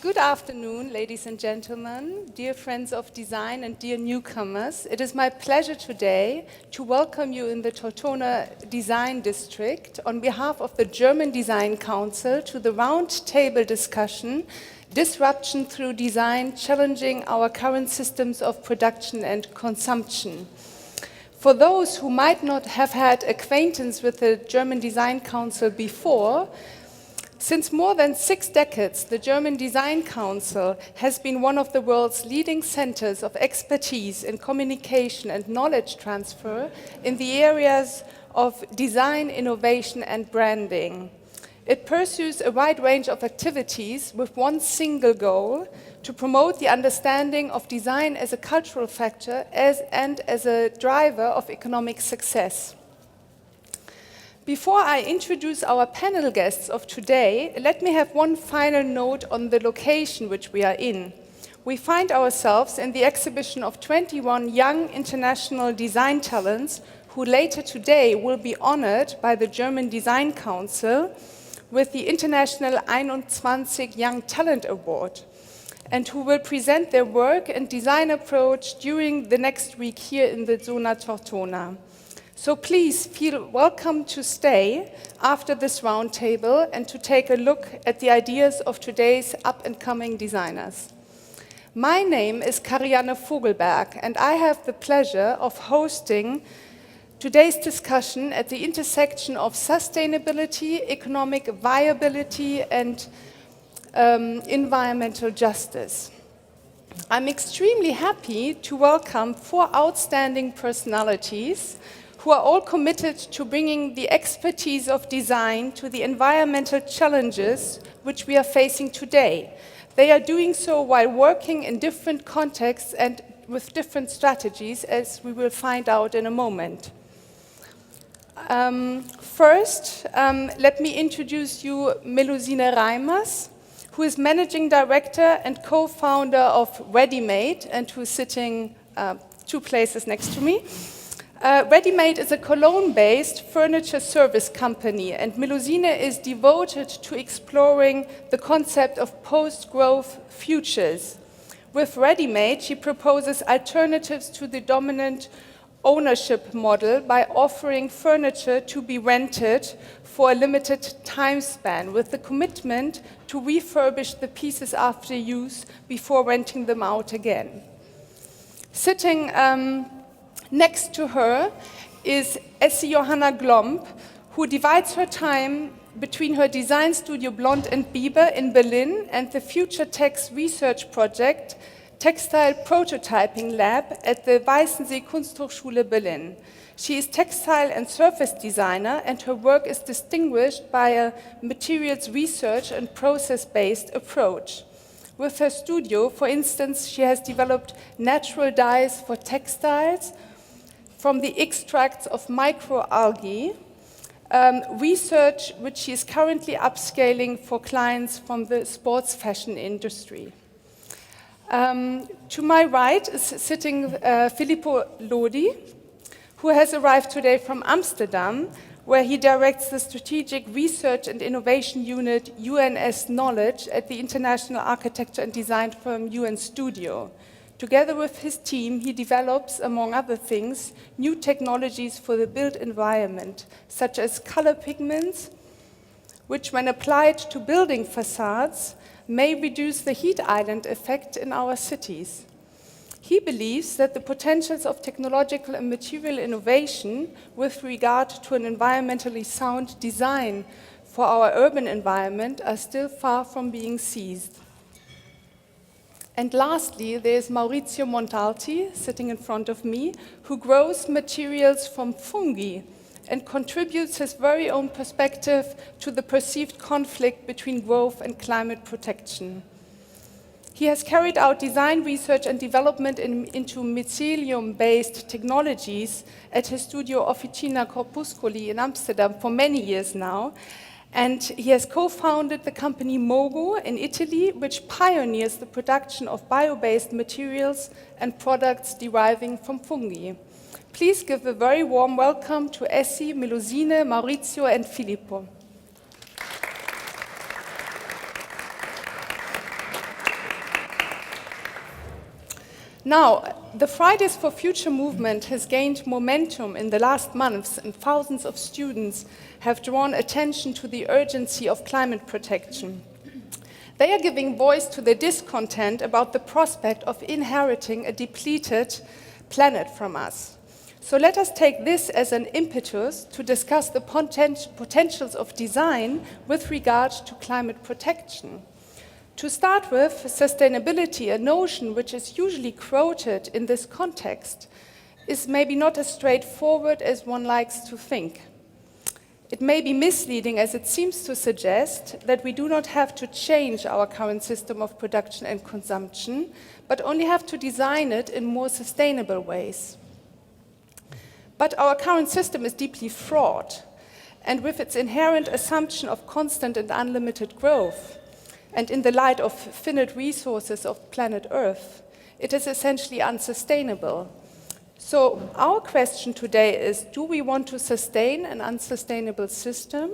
Good afternoon, ladies and gentlemen, dear friends of design and dear newcomers. It is my pleasure today to welcome you in the Tortona Design District on behalf of the German Design Council to the roundtable discussion, Disruption Through Design, Challenging Our Current Systems of Production and Consumption. For those who might not have had acquaintance with the German Design Council before, since more than 6 decades, the German Design Council has been one of the world's leading centers of expertise in communication and knowledge transfer in the areas of design, innovation, and branding. It pursues a wide range of activities with one single goal: to promote the understanding of design as a cultural factor and as a driver of economic success. Before I introduce our panel guests of today, let me have one final note on the location which we are in. We find ourselves in the exhibition of 21 young international design talents who later today will be honored by the German Design Council with the International 21 Young Talent Award, and who will present their work and design approach during the next week here in the Zona Tortona. So please feel welcome to stay after this roundtable and to take a look at the ideas of today's up-and-coming designers. My name is Karianne Vogelberg, and I have the pleasure of hosting today's discussion at the intersection of sustainability, economic viability, and environmental justice. I'm extremely happy to welcome 4 outstanding personalities who are all committed to bringing the expertise of design to the environmental challenges which we are facing today. They are doing so while working in different contexts and with different strategies, as we will find out in a moment. First, let me introduce you Melusine Reimers, who is Managing Director and co-founder of Ready-Made, and who is sitting 2 places next to me. Ready-Made is a Cologne-based furniture service company, and Melusine is devoted to exploring the concept of post-growth futures. With Ready-Made, she proposes alternatives to the dominant ownership model by offering furniture to be rented for a limited time span, with the commitment to refurbish the pieces after use before renting them out again. Sitting next to her is Essie Johanna Glomb, who divides her time between her design studio Blond & Bieber in Berlin and the Future Text research project Textile Prototyping Lab at the Weißensee Kunsthochschule Berlin. She is textile and surface designer, and her work is distinguished by a materials research and process-based approach. With her studio, for instance, she has developed natural dyes for textiles from the extracts of microalgae, research which she is currently upscaling for clients from the sports fashion industry. To my right is sitting Filippo Lodi, who has arrived today from Amsterdam, where he directs the Strategic Research and Innovation Unit UNS Knowledge at the international architecture and design firm UN Studio. Together with his team, he develops, among other things, new technologies for the built environment, such as color pigments, which, when applied to building facades, may reduce the heat island effect in our cities. He believes that the potentials of technological and material innovation with regard to an environmentally sound design for our urban environment are still far from being seized. And lastly, there is Maurizio Montalti, sitting in front of me, who grows materials from fungi and contributes his very own perspective to the perceived conflict between growth and climate protection. He has carried out design research and development into mycelium-based technologies at his studio Officina Corpusculi in Amsterdam for many years now, and he has co-founded the company Mogo in Italy, which pioneers the production of bio-based materials and products deriving from fungi. Please give a very warm welcome to Essie, Melusine, Maurizio, and Filippo. Now, the Fridays for Future movement has gained momentum in the last months, and thousands of students have drawn attention to the urgency of climate protection. They are giving voice to their discontent about the prospect of inheriting a depleted planet from us. So let us take this as an impetus to discuss the potentials of design with regard to climate protection. To start with, sustainability, a notion which is usually quoted in this context, is maybe not as straightforward as one likes to think. It may be misleading, as it seems to suggest that we do not have to change our current system of production and consumption, but only have to design it in more sustainable ways. But our current system is deeply flawed, and with its inherent assumption of constant and unlimited growth, and in the light of finite resources of planet Earth, it is essentially unsustainable. So our question today is, do we want to sustain an unsustainable system,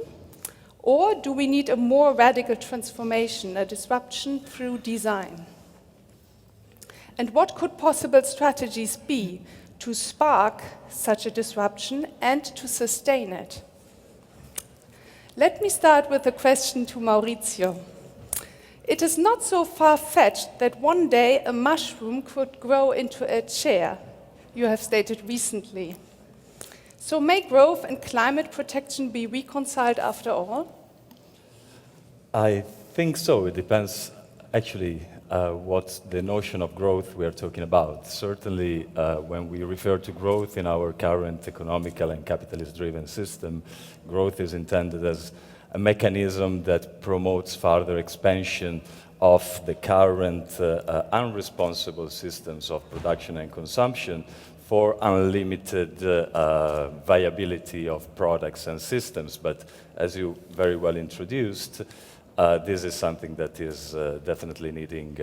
or do we need a more radical transformation, a disruption through design? And what could possible strategies be to spark such a disruption and to sustain it? Let me start with a question to Maurizio. It is not so far-fetched that one day a mushroom could grow into a chair, you have stated recently. So may growth and climate protection be reconciled after all? I think so. It depends actually what the notion of growth we are talking about. Certainly when we refer to growth in our current economical and capitalist-driven system, growth is intended as a mechanism that promotes further expansion of the current unresponsible systems of production and consumption for unlimited viability of products and systems. But as you very well introduced, this is something that is definitely needing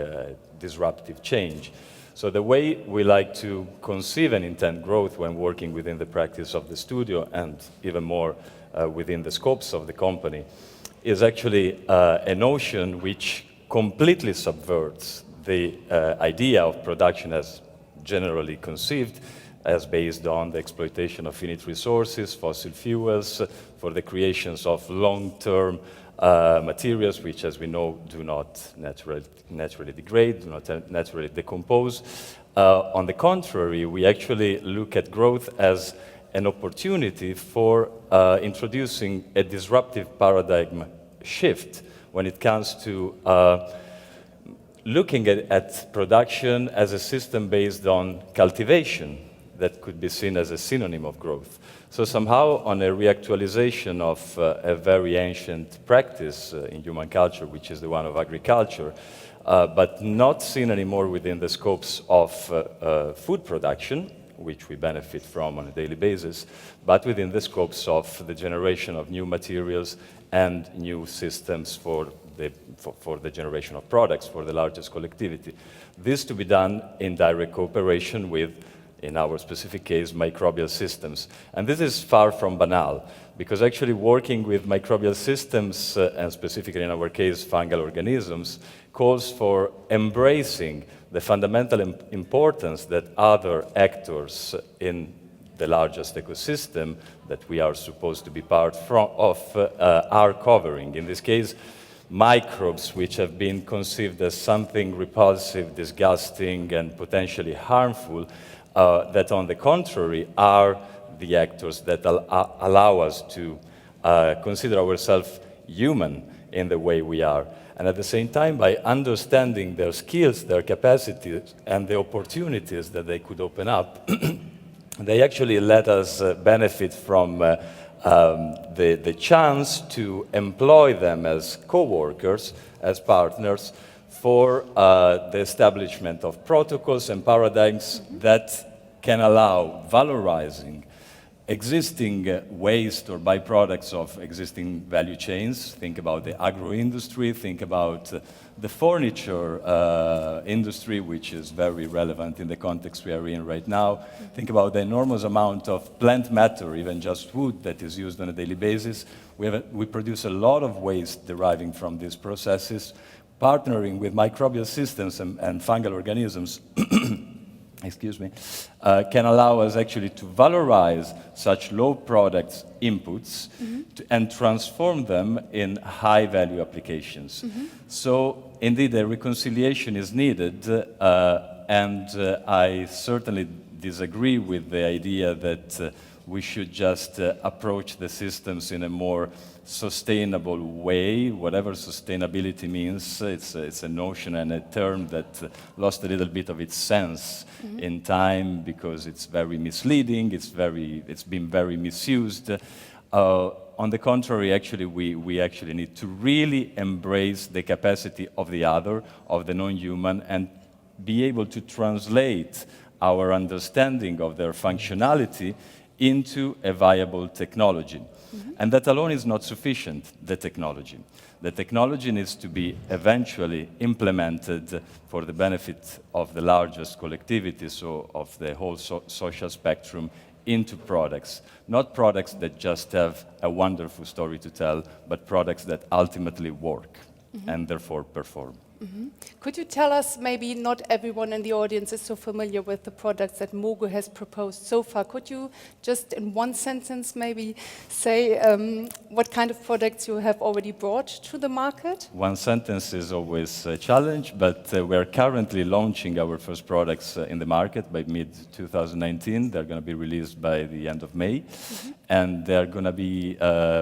disruptive change. So the way we like to conceive and intend growth when working within the practice of the studio, and even more within the scopes of the company, is actually a notion which completely subverts the idea of production as generally conceived, as based on the exploitation of finite resources, fossil fuels, for the creations of long-term materials, which, as we know, do not naturally degrade, do not naturally decompose. On the contrary, we actually look at growth as an opportunity for introducing a disruptive paradigm shift when it comes to looking at production as a system based on cultivation that could be seen as a synonym of growth. So somehow on a reactualization of a very ancient practice in human culture, which is the one of agriculture, but not seen anymore within the scopes of food production, which we benefit from on a daily basis, but within the scopes of the generation of new materials and new systems for the generation of products for the largest collectivity. This to be done in direct cooperation with, in our specific case, microbial systems. And this is far from banal, because actually working with microbial systems, and specifically in our case, fungal organisms, calls for embracing the fundamental importance that other actors in the largest ecosystem that we are supposed to be part of are covering. In this case, microbes, which have been conceived as something repulsive, disgusting, and potentially harmful, that on the contrary are the actors that allow us to consider ourselves human in the way we are. And at the same time, by understanding their skills, their capacities, and the opportunities that they could open up, they actually let us benefit from the chance to employ them as co-workers, as partners, for the establishment of protocols and paradigms that can allow valorizing existing waste or byproducts of existing value chains. Think about the agro-industry, think about the furniture industry, which is very relevant in the context we are in right now. Think about the enormous amount of plant matter, even just wood, that is used on a daily basis. We produce a lot of waste deriving from these processes. Partnering with microbial systems and fungal organisms can allow us actually to valorize such low product inputs and transform them in high-value applications. So, indeed, a reconciliation is needed, and I certainly disagree with the idea that we should just approach the systems in a more sustainable way, whatever sustainability means. It's a notion and a term that lost a little bit of its sense in time because it's very misleading, it's been very misused. On the contrary, actually, we actually need to really embrace the capacity of the other, of the non-human, and be able to translate our understanding of their functionality into a viable technology. And that alone is not sufficient, the technology. The technology needs to be eventually implemented for the benefit of the largest collectivity, so of the whole social spectrum, into products. Not products that just have a wonderful story to tell, but products that ultimately work and therefore perform. Could you tell us, maybe not everyone in the audience is so familiar with the products that Mogo has proposed so far. Could you just in one sentence maybe say what kind of products you have already brought to the market? One sentence is always a challenge, but we're currently launching our first products in the market by mid-2019. They're going to be released by the end of May, and they're going to be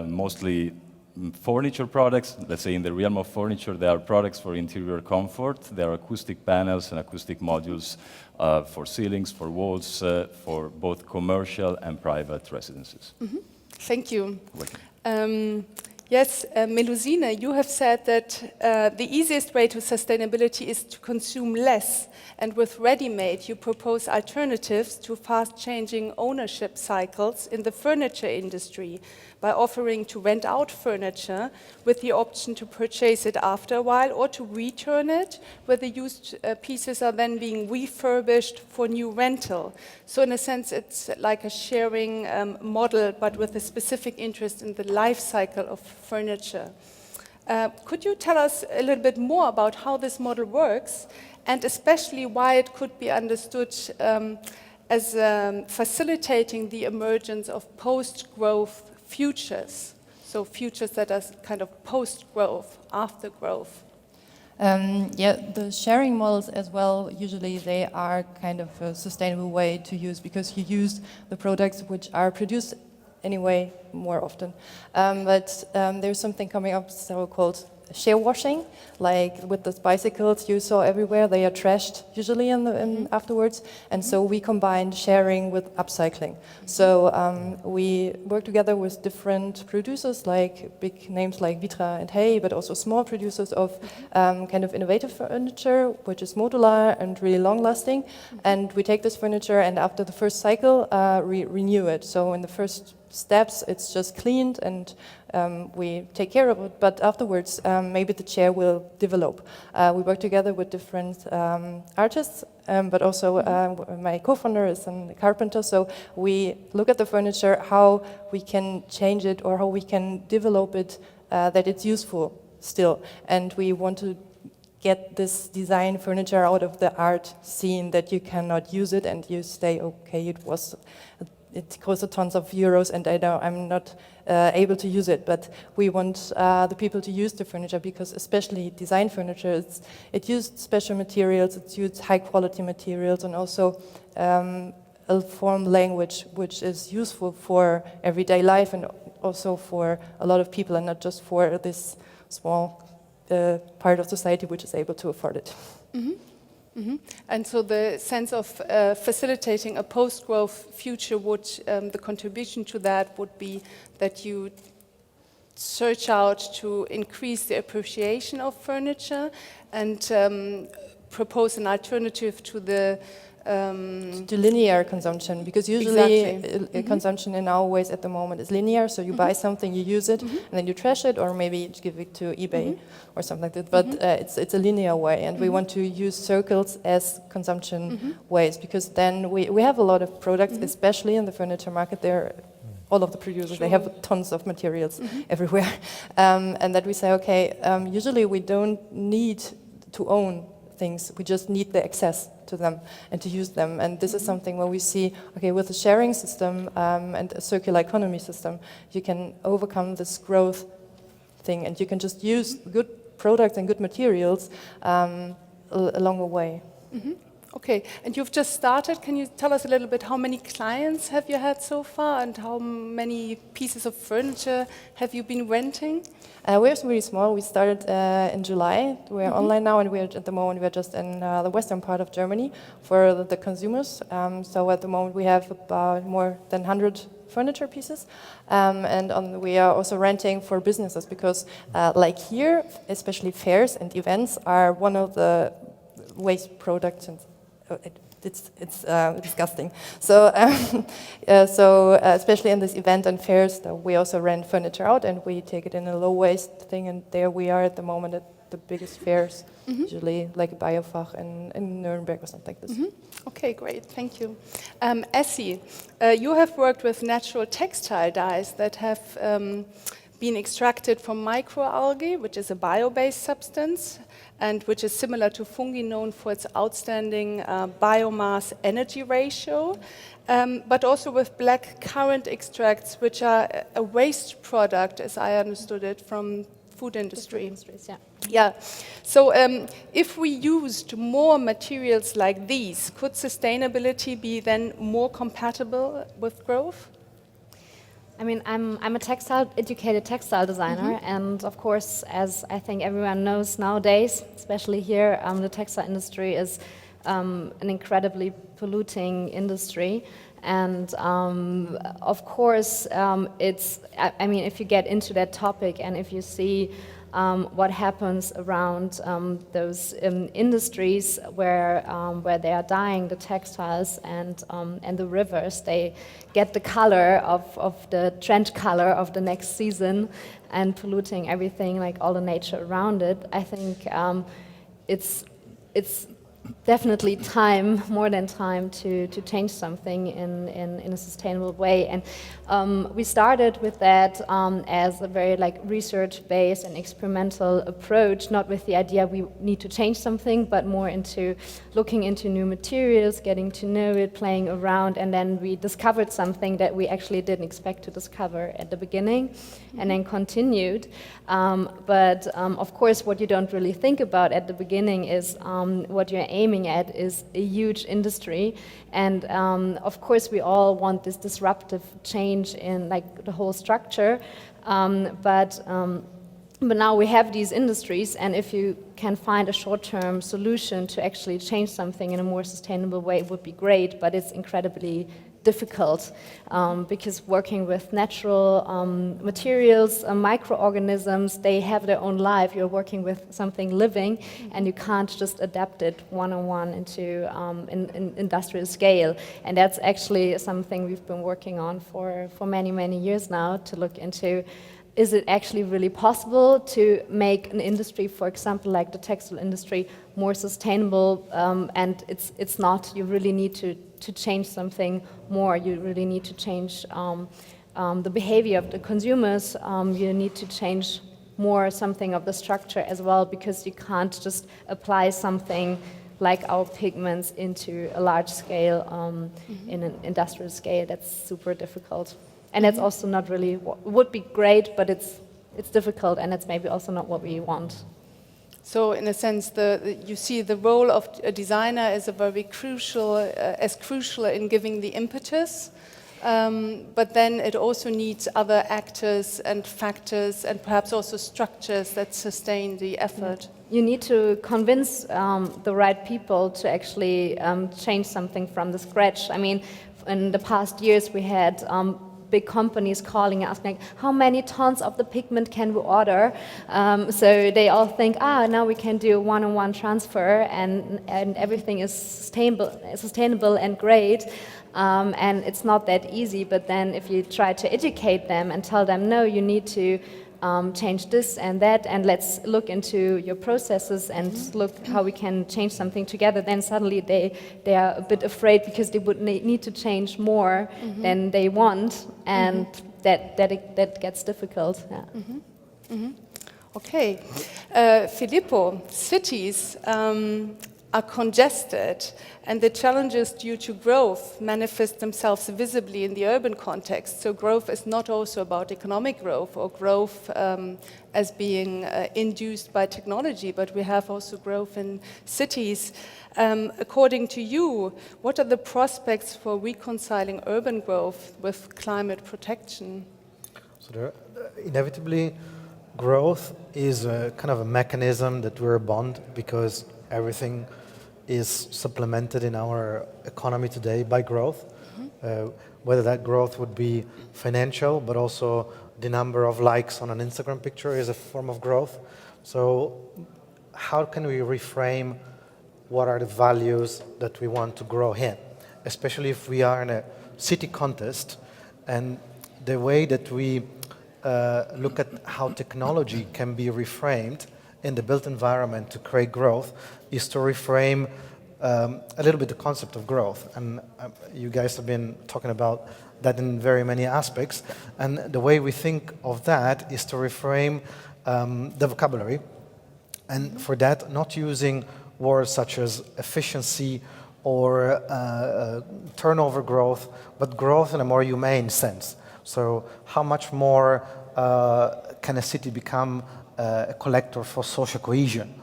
mostly furniture products. Let's say in the realm of furniture, there are products for interior comfort. There are acoustic panels and acoustic modules for ceilings, for walls, for both commercial and private residences. Thank you. Yes, Melusine, you have said that the easiest way to sustainability is to consume less, and with ready-made you propose alternatives to fast-changing ownership cycles in the furniture industry by offering to rent out furniture with the option to purchase it after a while or to return it, where the used pieces are then being refurbished for new rental. So in a sense it's like a sharing model, but with a specific interest in the life cycle of furniture. Could you tell us a little bit more about how this model works, and especially why it could be understood as facilitating the emergence of post-growth futures, so futures that are kind of post-growth, after growth? The sharing models as well, usually they are kind of a sustainable way to use, because you use the products which are produced anyway more often. But there's something coming up so-called share washing, like with the bicycles you saw everywhere. They are trashed usually afterwards, and so we combined sharing with upcycling. So we work together with different producers, like big names like Vitra and Hey, but also small producers of kind of innovative furniture, which is modular and really long-lasting. And we take this furniture, and after the first cycle, renew it. So in the first steps, it's just cleaned and we take care of it, but afterwards maybe the chair will develop. We work together with different artists, but also my co-founder is a carpenter, so we look at the furniture, how we can change it or how we can develop it that it's useful still. And we want to get this design furniture out of the art scene, that you cannot use it and you say, okay, it costs tons of euros and I'm not able to use it, but we want the people to use the furniture, because especially design furniture, it used special materials, it used high quality materials, and also a form language which is useful for everyday life and also for a lot of people, and not just for this small part of society which is able to afford it. And so the sense of facilitating a post-growth future, would the contribution to that would be that you search out to increase the appreciation of furniture and propose an alternative to the linear consumption, because usually consumption in our ways at the moment is linear, so you buy something, you use it, and then you trash it, or maybe you give it to eBay or something like that, but it's a linear way, and we want to use circles as consumption ways, because then we have a lot of products, especially in the furniture market. All of the producers, they have tons of materials everywhere, and that we say, okay, usually we don't need to own things. We just need the access to them and to use them. And this is something where we see, okay, with a sharing system and a circular economy system, you can overcome this growth thing, and you can just use good products and good materials along the way. Okay, and you've just started. Can you tell us a little bit how many clients have you had so far, and how many pieces of furniture have you been renting? We're really small. We started in July. We're online now, and at the moment we're just in the western part of Germany for the consumers. So at the moment we have about more than 100 furniture pieces, and we are also renting for businesses because, like here, especially fairs and events are one of the waste products. And it's disgusting. So, especially in this event and fairs, we also rent furniture out and we take it in a low waste thing. And there we are at the moment at the biggest fairs, usually like Biofach in Nuremberg or something like this. Okay, great, thank you. Essie, you have worked with natural textile dyes that have been extracted from microalgae, which is a bio-based substance, and which is similar to fungi, known for its outstanding biomass energy ratio, but also with black currant extracts, which are a waste product, as I understood it, from food industry. Yeah. So if we used more materials like these, could sustainability be then more compatible with growth? I mean, I'm a educated textile designer, and of course, as I think everyone knows nowadays, especially here, the textile industry is an incredibly polluting industry. And of course, I mean, if you get into that topic and if you see what happens around those industries where they are dyeing the textiles and the rivers, they get the color of the trend color of the next season and polluting everything, like all the nature around it. I think it's definitely time, more than time, to change something in a sustainable way. And we started with that as a very research-based and experimental approach, not with the idea we need to change something, but more into looking into new materials, getting to know it, playing around, and then we discovered something that we actually didn't expect to discover at the beginning, and then continued. But of course, what you don't really think about at the beginning is what you're aiming at is a huge industry, and of course we all want this disruptive change in the whole structure, but now we have these industries, and if you can find a short-term solution to actually change something in a more sustainable way, it would be great, but it's incredibly difficult because working with natural materials, microorganisms, they have their own life. You're working with something living, and you can't just adapt it one-on-one into an industrial scale. And that's actually something we've been working on for many, many years now, to look into, is it actually really possible to make an industry, for example, like the textile industry, more sustainable? And it's not. You really need to change something more. You really need to change the behavior of the consumers. You need to change more something of the structure as well, because you can't just apply something like our pigments into a large scale, in an industrial scale. That's super difficult. And that's also not really would be great, but it's difficult, and it's maybe also not what we want. So, in a sense, you see the role of a designer as a very crucial, in giving the impetus, but then it also needs other actors and factors, and perhaps also structures that sustain the effort. You need to convince the right people to actually change something from the scratch. I mean, in the past years, we had big companies calling us, like, how many tons of the pigment can we order? So they all think, now we can do a one-on-one transfer, and everything is sustainable and great. And it's not that easy, but then if you try to educate them and tell them, no, you need to change this and that, and let's look into your processes and look how we can change something together, then suddenly they are a bit afraid, because they would need to change more than they want, and that gets difficult. Yeah. Okay. Filippo, cities are congested, and the challenges due to growth manifest themselves visibly in the urban context. So growth is not also about economic growth or growth as being induced by technology, but we have also growth in cities. According to you, what are the prospects for reconciling urban growth with climate protection? So inevitably, growth is a kind of a mechanism that we're bound because everything is supplemented in our economy today by growth. Whether that growth would be financial, but also the number of likes on an Instagram picture is a form of growth. So how can we reframe what are the values that we want to grow in, especially if we are in a city context, and the way that we look at how technology can be reframed in the built environment to create growth is to reframe a little bit the concept of growth. And you guys have been talking about that in very many aspects. And the way we think of that is to reframe the vocabulary. And for that, not using words such as efficiency or turnover growth, but growth in a more humane sense. So how much more can a city become a collector for social cohesion?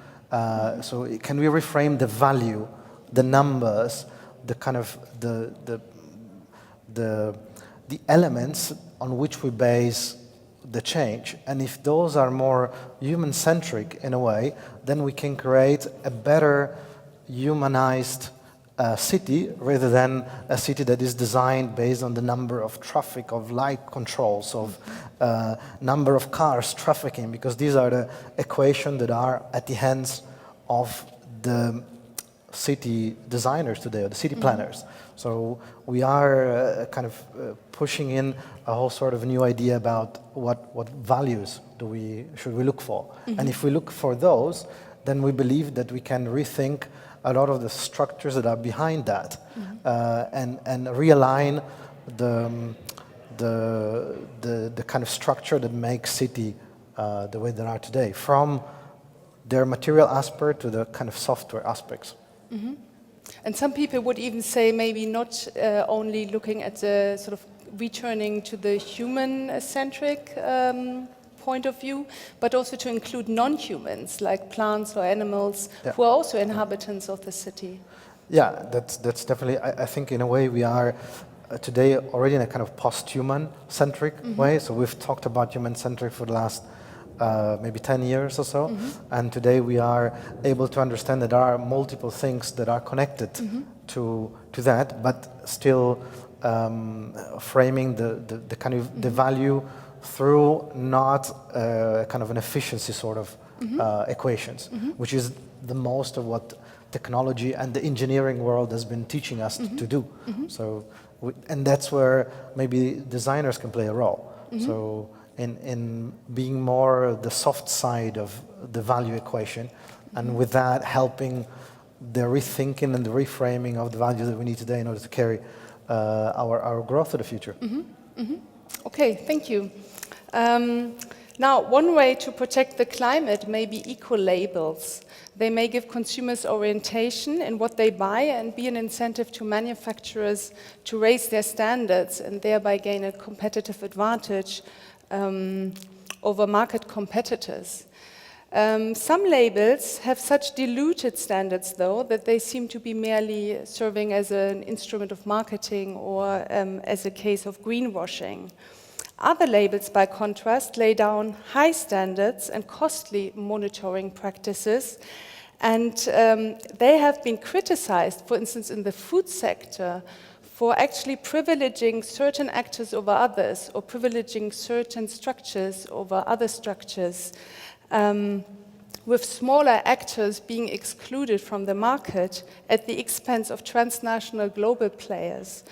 So can we reframe the value, the numbers, the kind of the elements on which we base the change? And if those are more human-centric in a way, then we can create a better humanized city rather than a city that is designed based on the number of traffic, of light controls, of number of cars trafficking, because these are the equations that are at the hands of the city designers today, or the city planners. So we are kind of pushing in a whole sort of new idea about what values should we look for. And if we look for those, then we believe that we can rethink a lot of the structures that are behind that, and realign the kind of structure that makes city the way they are today, from their material aspect to the kind of software aspects. And some people would even say maybe not only looking at the sort of returning to the human-centric point of view, but also to include non-humans like plants or animals who are also inhabitants of the city. Yeah, that's definitely, I think in a way we are today already in a kind of post-human-centric way. So we've talked about human-centric for the last maybe 10 years or so. And today we are able to understand that there are multiple things that are connected to that, but still framing the kind of the value through not kind of an efficiency sort of equations, which is the most of what technology and the engineering world has been teaching us to do. So, and that's where maybe designers can play a role. So in being more the soft side of the value equation, and with that helping the rethinking and the reframing of the values that we need today in order to carry our growth to the future. Okay, thank you. Now, one way to protect the climate may be eco-labels. They may give consumers orientation in what they buy and be an incentive to manufacturers to raise their standards and thereby gain a competitive advantage over market competitors. Some labels have such diluted standards, though, that they seem to be merely serving as an instrument of marketing or as a case of greenwashing. Other labels, by contrast, lay down high standards and costly monitoring practices, and they have been criticized, for instance, in the food sector, for actually privileging certain actors over others, or privileging certain structures over other structures, with smaller actors being excluded from the market at the expense of transnational global players.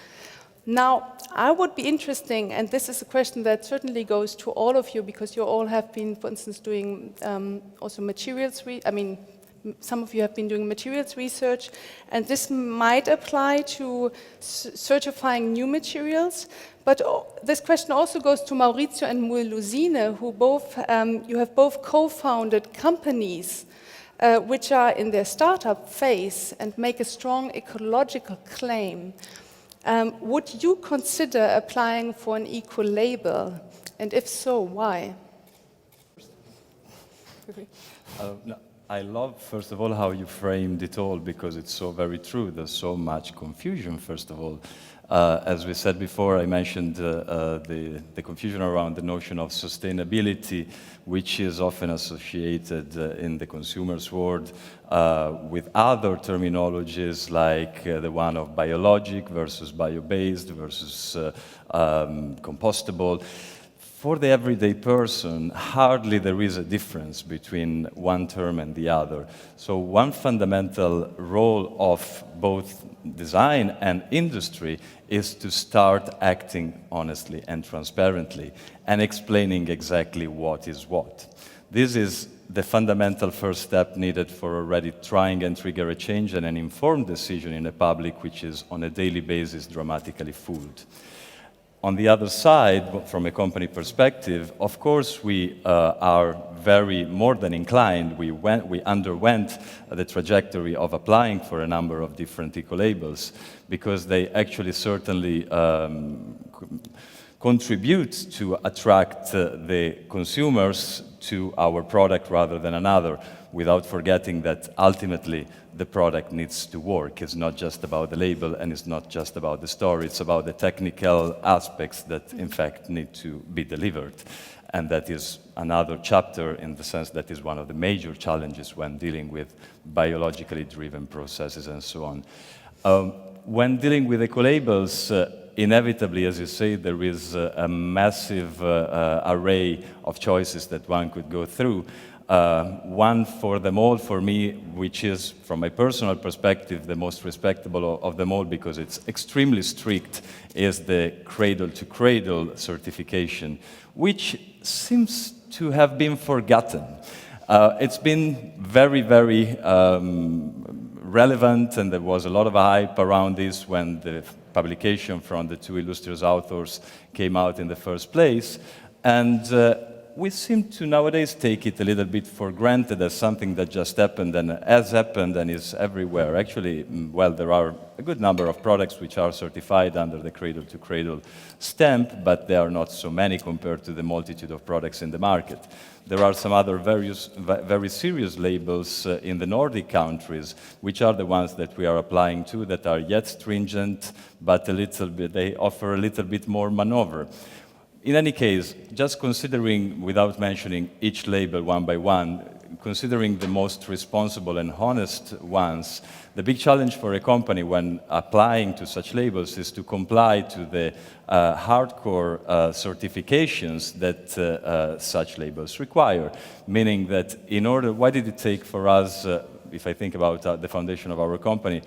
Now, I would be interested, and this is a question that certainly goes to all of you, because you all have been, for instance, doing also materials, some of you have been doing materials research, and this might apply to certifying new materials, But this question also goes to Maurizio and Lusine, who both, you have both co-founded companies which are in their startup phase and make a strong ecological claim. Would you consider applying for an eco label? And if so, why? No, I love, first of all, how you framed it all, because it's so very true. There's so much confusion, first of all. As we said before, I mentioned the confusion around the notion of sustainability, which is often associated in the consumer's world with other terminologies like the one of biologic versus bio-based versus compostable. For the everyday person, hardly there is a difference between one term and the other. So one fundamental role of both design and industry is to start acting honestly and transparently and explaining exactly what is what. This is the fundamental first step needed for already trying and trigger a change and an informed decision in a public which is on a daily basis dramatically fooled. On the other side, from a company perspective, of course, we are very more than inclined. We underwent the trajectory of applying for a number of different eco-labels because they actually certainly contribute to attract the consumers to our product rather than another, without forgetting that ultimately the product needs to work. It's not just about the label and it's not just about the story, it's about the technical aspects that in fact need to be delivered. And that is another chapter in the sense that is one of the major challenges when dealing with biologically driven processes and so on. When dealing with eco-labels, inevitably, as you say, there is a massive array of choices that one could go through. One for them all, for me, which is, from my personal perspective, the most respectable of them all because it's extremely strict, is the cradle-to-cradle certification, which seems to have been forgotten. It's been very, very relevant, and there was a lot of hype around this when the publication from the two illustrious authors came out in the first place. And we seem to nowadays take it a little bit for granted as something that just happened and has happened and is everywhere. Actually, well, there are a good number of products which are certified under the cradle-to-cradle stamp, but there are not so many compared to the multitude of products in the market. There are some other very serious labels in the Nordic countries, which are the ones that we are applying to, that are yet stringent, but they offer a little bit more maneuver. In any case, just considering, without mentioning each label one by one, considering the most responsible and honest ones, the big challenge for a company when applying to such labels is to comply to the hardcore certifications that such labels require. Meaning that why did it take for us, if I think about the foundation of our company,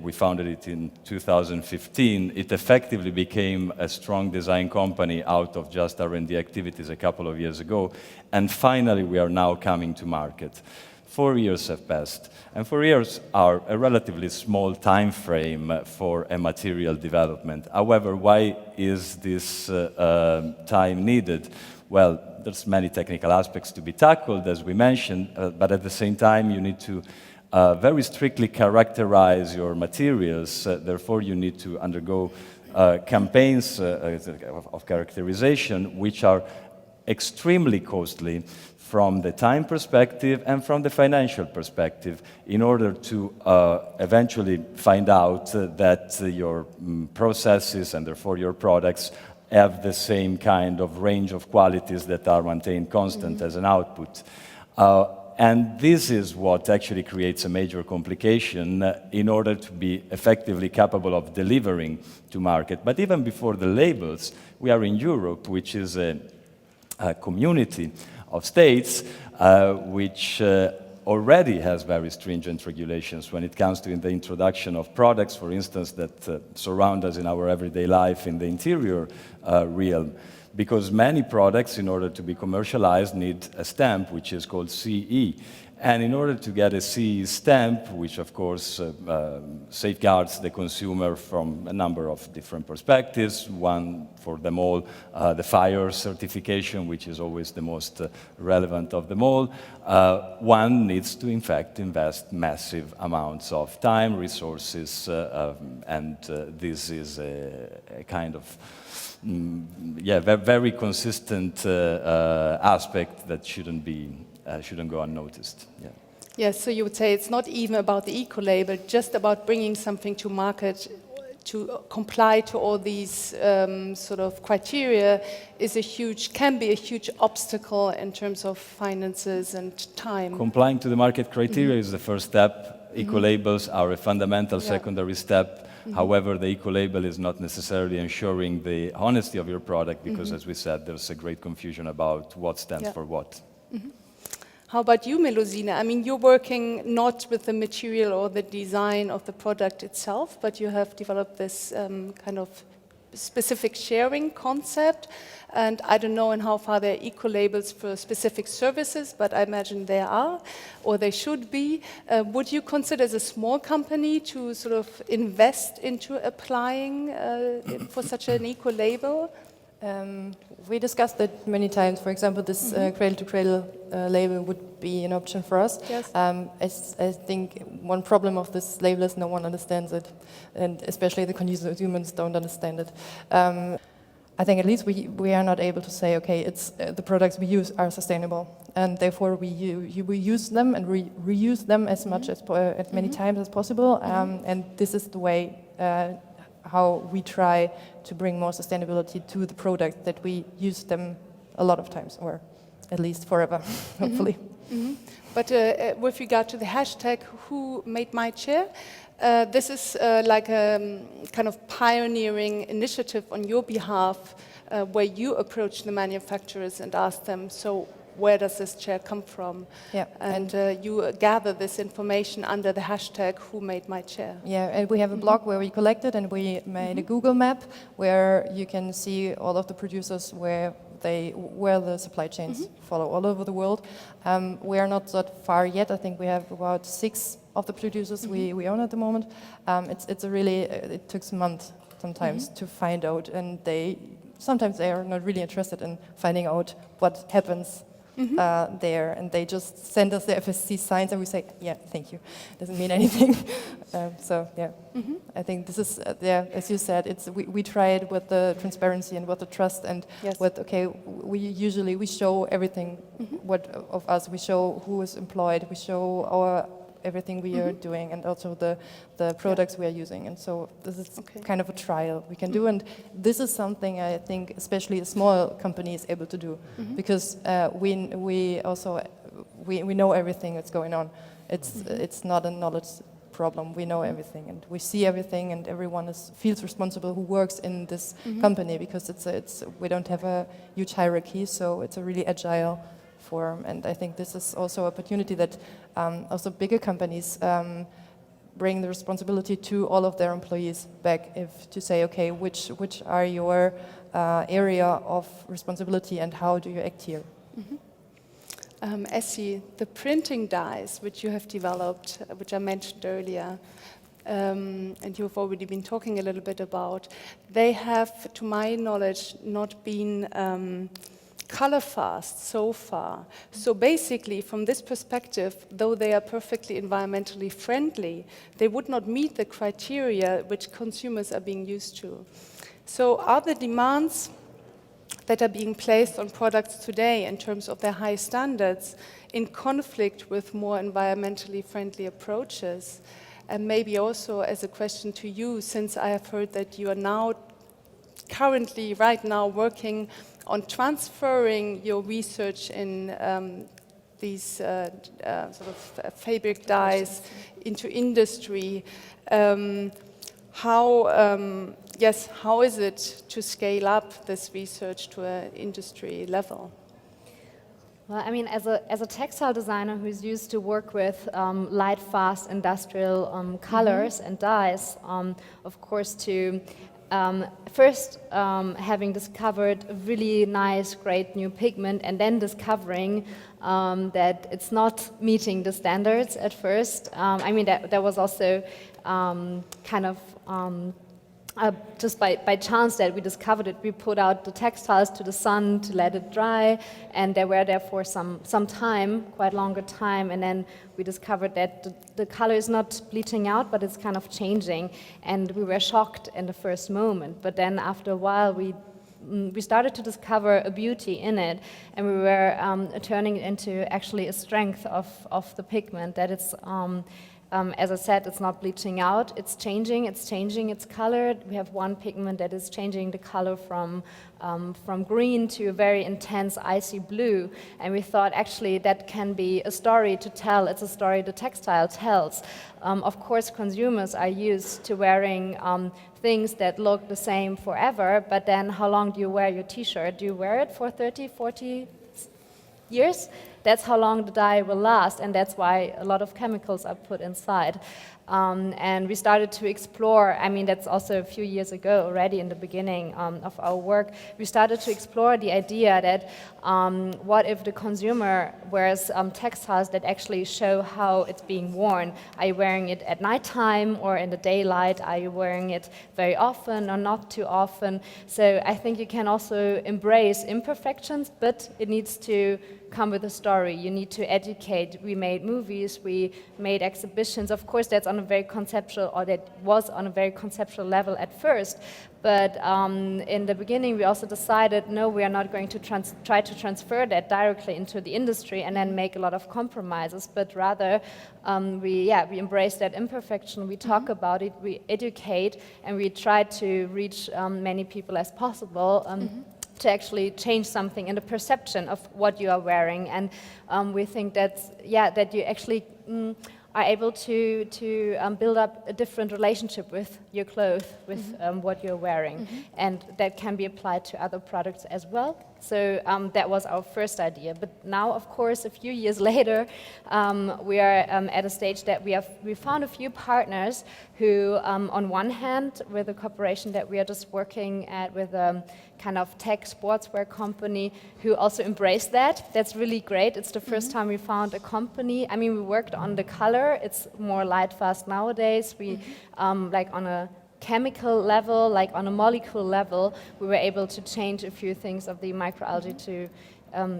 we founded it in 2015. It effectively became a strong design company out of just R&D activities a couple of years ago. And finally, we are now coming to market. 4 years have passed. And 4 years are a relatively small time frame for a material development. However, why is this time needed? Well, there's many technical aspects to be tackled, as we mentioned, but at the same time, you need to very strictly characterize your materials. Therefore, you need to undergo campaigns of characterization, which are extremely costly from the time perspective and from the financial perspective, in order to eventually find out that your processes and therefore your products have the same kind of range of qualities that are maintained constant as an output. And this is what actually creates a major complication in order to be effectively capable of delivering to market. But even before the labels, we are in Europe, which is a community of states which already has very stringent regulations when it comes to the introduction of products, for instance, that surround us in our everyday life in the interior realm. because many products, in order to be commercialized, need a stamp which is called CE. And in order to get a CE stamp, which of course safeguards the consumer from a number of different perspectives, one for them all, the fire certification, which is always the most relevant of them all, one needs to in fact invest massive amounts of time, resources, and this is a kind of very consistent aspect that shouldn't go unnoticed. Yeah. Yes, so you would say it's not even about the eco-label, just about bringing something to market to comply to all these sort of criteria can be a huge obstacle in terms of finances and time. Complying to the market criteria is the first step. Eco-labels are a fundamental secondary step. However, the eco-label is not necessarily ensuring the honesty of your product because, as we said, there's a great confusion about what stands for what. How about you, Melusine? I mean, you're working not with the material or the design of the product itself, but you have developed this kind of specific sharing concept. And I don't know in how far there are eco-labels for specific services, but I imagine there are, or they should be. Would you consider as a small company to sort of invest into applying for such an eco-label? We discussed it many times. For example, this cradle-to-cradle label would be an option for us. Yes. I think one problem of this label is no one understands it, and especially the consumers don't understand it. I think at least we are not able to say, okay, it's the products we use are sustainable, and therefore we use them and reuse them as much as many times as possible. And this is the way how we try to bring more sustainability to the product, that we use them a lot of times, or at least forever, hopefully. But with regard to the hashtag Who Made My Chair, this is like a kind of pioneering initiative on your behalf where you approach the manufacturers and ask them, so where does this chair come from? Yeah, and you gather this information under the hashtag Who Made My Chair. Yeah, and we have a blog where we collect it, and we made a Google map where you can see all of the producers where the supply chains follow all over the world. We are not that far yet. I think we have about 6 of the producers we own at the moment. It took some months sometimes to find out, and sometimes they are not really interested in finding out what happens there, and they just send us the FSC signs, and we say, yeah, thank you. Doesn't mean anything. I think this is, as you said, we try it with the transparency and with the trust, and with, we show everything what of us. We show who is employed. We show everything we are doing, and also the products we are using. And so this is kind of a trial we can do, and this is something I think especially a small company is able to do, because we know everything that's going on. It's not a knowledge problem. We know everything, and we see everything, and everyone feels responsible who works in this company, because we don't have a huge hierarchy, so it's a really agile form. And I think this is also an opportunity that also bigger companies bring the responsibility to all of their employees back, to say, okay, which are your area of responsibility and how do you act here? Essie, the printing dies which you have developed, which I mentioned earlier, and you've already been talking a little bit about, they have, to my knowledge, not been color fast so far. So basically, from this perspective, though they are perfectly environmentally friendly, they would not meet the criteria which consumers are being used to. So are the demands that are being placed on products today in terms of their high standards in conflict with more environmentally friendly approaches? And maybe also as a question to you, since I have heard that you are now currently, right now, working on transferring your research in these sort of fabric dyes into industry. How is it to scale up this research to an industry level? Well, I mean, as a textile designer who's used to work with light, fast industrial colors and dyes, of course, to first having discovered a really nice, great new pigment, and then discovering that it's not meeting the standards at first. I mean, that was also kind of just by chance that we discovered it. We put out the textiles to the sun to let it dry, and they were there for some time, quite longer time, and then we discovered that the color is not bleaching out, but it's kind of changing, and we were shocked in the first moment. But then after a while, we started to discover a beauty in it, and we were turning it into actually a strength of the pigment, that it's as I said, it's not bleaching out, it's changing its color. We have one pigment that is changing the color from green to a very intense icy blue, and we thought actually that can be a story to tell. It's a story the textile tells. Of course, consumers are used to wearing things that look the same forever, but then how long do you wear your t-shirt? Do you wear it for 30, 40 years? That's how long the dye will last, and that's why a lot of chemicals are put inside. And we started to explore, I mean, that's also a few years ago already in the beginning of our work, we started to explore the idea that what if the consumer wears textiles that actually show how it's being worn? Are you wearing it at nighttime or in the daylight? Are you wearing it very often or not too often? So I think you can also embrace imperfections, but it needs to come with a story. You need to educate. We made movies, we made exhibitions. Of course, that's on a very conceptual, or that was on a very conceptual level at first. But in the beginning, we also decided, no, we are not going to try to transfer that directly into the industry and then make a lot of compromises, but rather we embrace that imperfection, we talk about it, we educate, and we try to reach many people as possible. To actually change something in the perception of what you are wearing, and we think that you actually are able to build up a different relationship with your clothes, with what you're wearing, and that can be applied to other products as well. So that was our first idea. But now, of course, a few years later, we are at a stage that we found a few partners who, on one hand, with a cooperation that we are just working at with a kind of tech sportswear company who also embraced that. That's really great. It's the first time we found a company. I mean, we worked on the color. It's more light fast nowadays. We, like on a chemical level, like on a molecule level, we were able to change a few things of the microalgae to,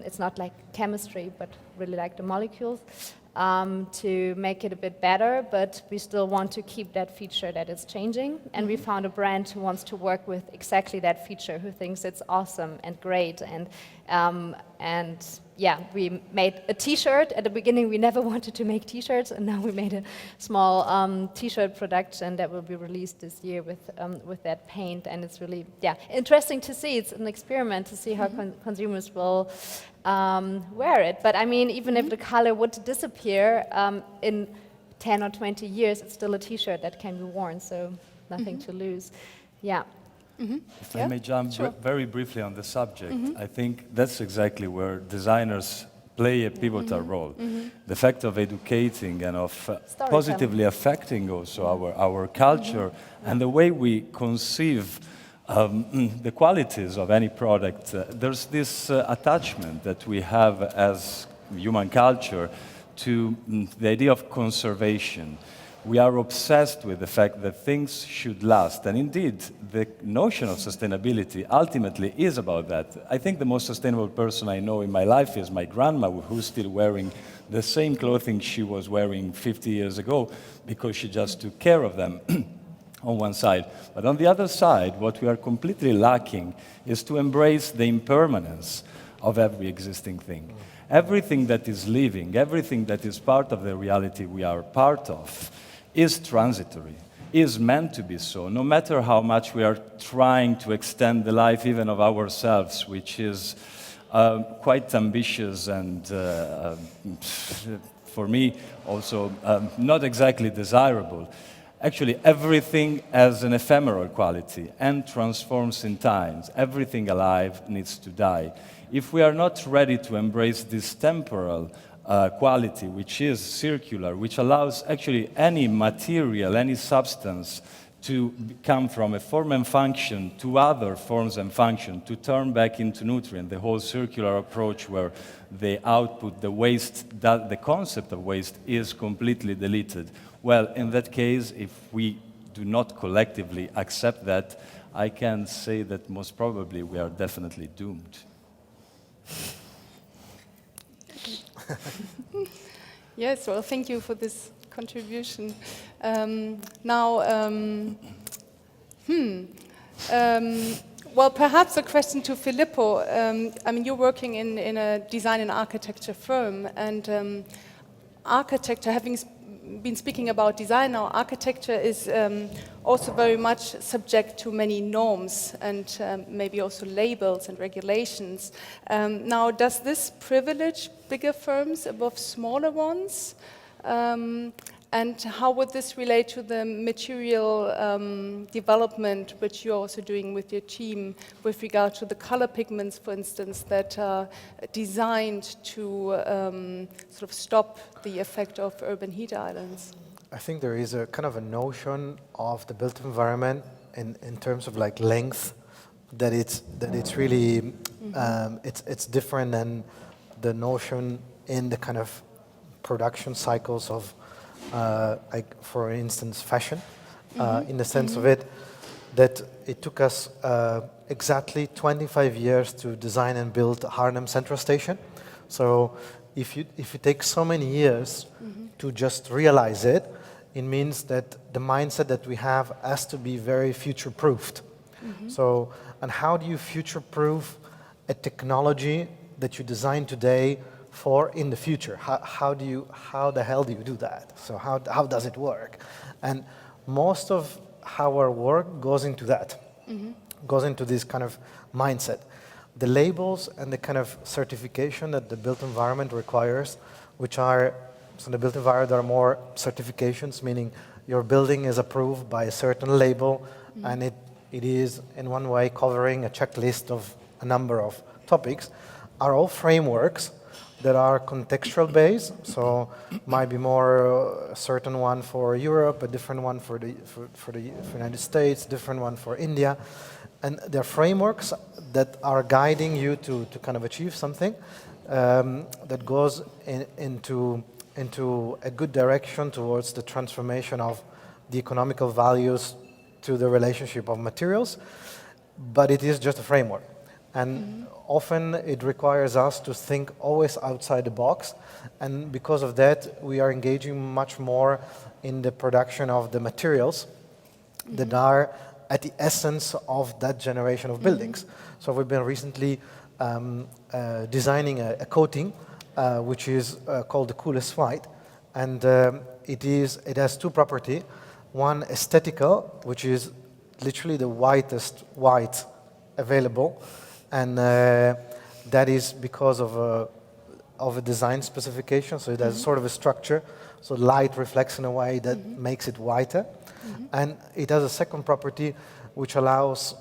it's not like chemistry, but really like the molecules, to make it a bit better, but we still want to keep that feature that is changing. And we found a brand who wants to work with exactly that feature, who thinks it's awesome and great. And yeah, we made a t-shirt. At the beginning, we never wanted to make t-shirts, and now we made a small t-shirt production that will be released this year with that paint. And it's really, interesting to see. It's an experiment to see how consumers will wear it. But I mean, even if the color would disappear in 10 or 20 years, it's still a t-shirt that can be worn, so nothing to lose. Yeah. If I may jump very briefly on the subject, I think that's exactly where designers play a pivotal role. The fact of educating and of positively affecting also our culture and the way we conceive the qualities of any product. There's this attachment that we have as human culture to the idea of conservation. We are obsessed with the fact that things should last. And indeed, the notion of sustainability ultimately is about that. I think the most sustainable person I know in my life is my grandma, who's still wearing the same clothing she was wearing 50 years ago because she just took care of them on one side. But on the other side, what we are completely lacking is to embrace the impermanence of every existing thing. Everything that is living, everything that is part of the reality we are part of, is transitory, is meant to be so, no matter how much we are trying to extend the life even of ourselves, which is quite ambitious and, for me, also not exactly desirable. Actually, everything has an ephemeral quality and transforms in times. Everything alive needs to die. If we are not ready to embrace this temporal quality, which is circular, which allows actually any material, any substance to come from a form and function to other forms and function, to turn back into nutrient, the whole circular approach where the output, the waste, that the concept of waste is completely deleted. Well, in that case, if we do not collectively accept that, I can say that most probably we are definitely doomed. Yes, well, thank you for this contribution. Well, perhaps a question to Filippo. I mean, you're working in a design and architecture firm, and architecture, having been speaking about design now, architecture is also very much subject to many norms and maybe also labels and regulations. Now, does this privilege bigger firms above smaller ones? And how would this relate to the material development, which you're also doing with your team, with regard to the color pigments, for instance, that are designed to sort of stop the effect of urban heat islands? I think there is a kind of a notion of the built environment in terms of like length, that it's really it's different than the notion in the kind of production cycles of like, for instance, fashion, in the sense of it, that it took us exactly 25 years to design and build Haarlem Central Station. So if you take so many years to just realize it, it means that the mindset that we have has to be very future-proofed. So, and how do you future-proof a technology that you design today for in the future? How the hell do you do that? So how does it work? And most of our work goes into that, goes into this kind of mindset. The labels and the kind of certification that the built environment requires, which are, so the built environment are more certifications, meaning your building is approved by a certain label, and it is in one way covering a checklist of a number of topics, are all frameworks that are contextual based, so might be more a certain one for Europe, a different one for the United States, different one for India, and they're frameworks that are guiding you to kind of achieve something that goes into a good direction towards the transformation of the economical values to the relationship of materials, but it is just a framework. And often it requires us to think always outside the box, and because of that we are engaging much more in the production of the materials that are at the essence of that generation of buildings. So we've been recently designing a coating which is called the coolest white, and it has two properties. One, aesthetical, which is literally the whitest white available, and that is because of a design specification, so it has sort of a structure, so light reflects in a way that makes it whiter. And it has a second property which allows,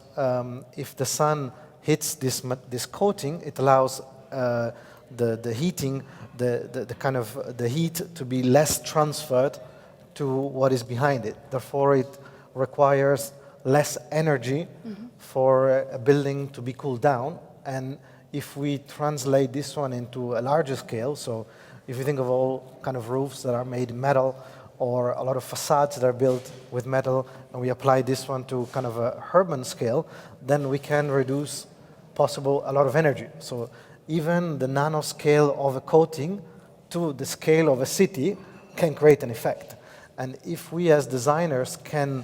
if the sun hits this coating, it allows the heating, the kind of the heat to be less transferred to what is behind it. Therefore, it requires less energy for a building to be cooled down. And if we translate this one into a larger scale, so if you think of all kind of roofs that are made in metal, or a lot of facades that are built with metal, and we apply this one to kind of a urban scale, then we can reduce a lot of energy. So even the nanoscale of a coating to the scale of a city can create an effect. And if we as designers can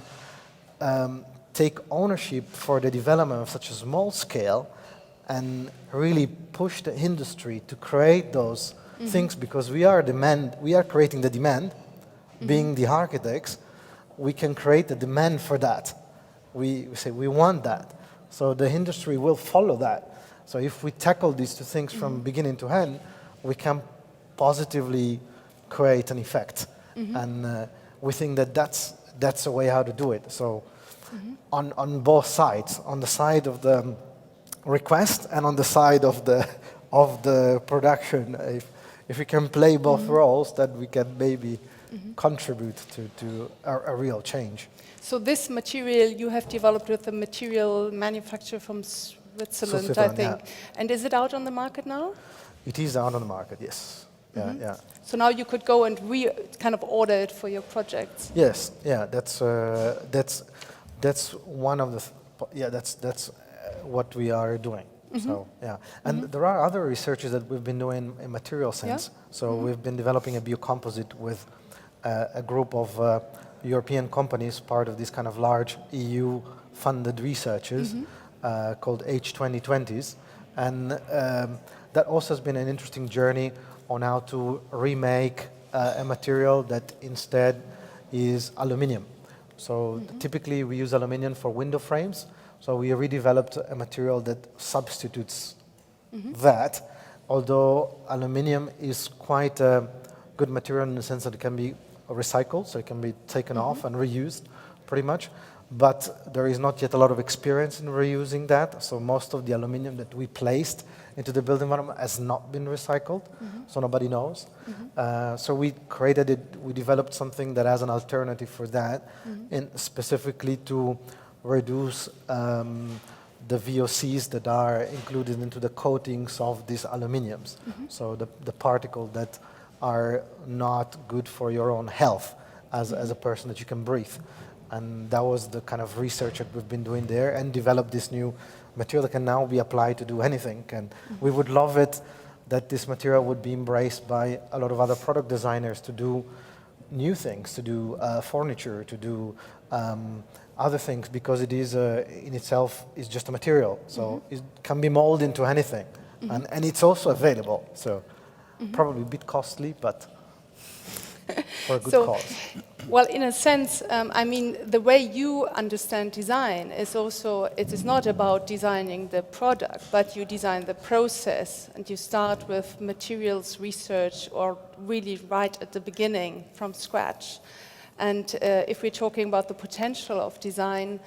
take ownership for the development of such a small scale and really push the industry to create those things, because we are creating the demand, being the architects, we can create a demand for that. We say we want that. So the industry will follow that. So if we tackle these two things from beginning to end, we can positively create an effect. And we think that that's a way how to do it. So on both sides, on the side of the request and on the side of the production, if we can play both roles, that we can maybe contribute to a real change. So this material you have developed with a material manufacturer from Switzerland, I Switzerland, think. yeah. And is it out on the market now? It is out on the market, yes. Yeah. So now you could go and kind of order it for your projects. Yes, yeah. That's one of the. That's what we are doing. So yeah, and there are other researches that we've been doing in material sense. Yeah? So we've been developing a biocomposite with a group of European companies, part of this kind of large EU-funded researches called H2020s, and that also has been an interesting journey on how to remake a material that instead is aluminium. So typically we use aluminium for window frames. So we redeveloped a material that substitutes that, although aluminium is quite a good material in the sense that it can be recycled, so it can be taken off and reused pretty much. But there is not yet a lot of experience in reusing that, so most of the aluminium that we placed into the built environment has not been recycled, so nobody knows. So we created it, we developed something that has an alternative for that, and specifically to reduce the VOCs that are included into the coatings of these aluminiums. So the particles that are not good for your own health as a person that you can breathe. And that was the kind of research that we've been doing there and developed this new material that can now be applied to do anything. And we would love it that this material would be embraced by a lot of other product designers to do new things, to do furniture, to do other things, because it is in itself is just a material. So it can be molded into anything. And it's also available. So probably a bit costly, but for a good cause. Well, in a sense, I mean, the way you understand design is also, it is not about designing the product, but you design the process, and you start with materials research or really right at the beginning from scratch. And if we're talking about the potential of design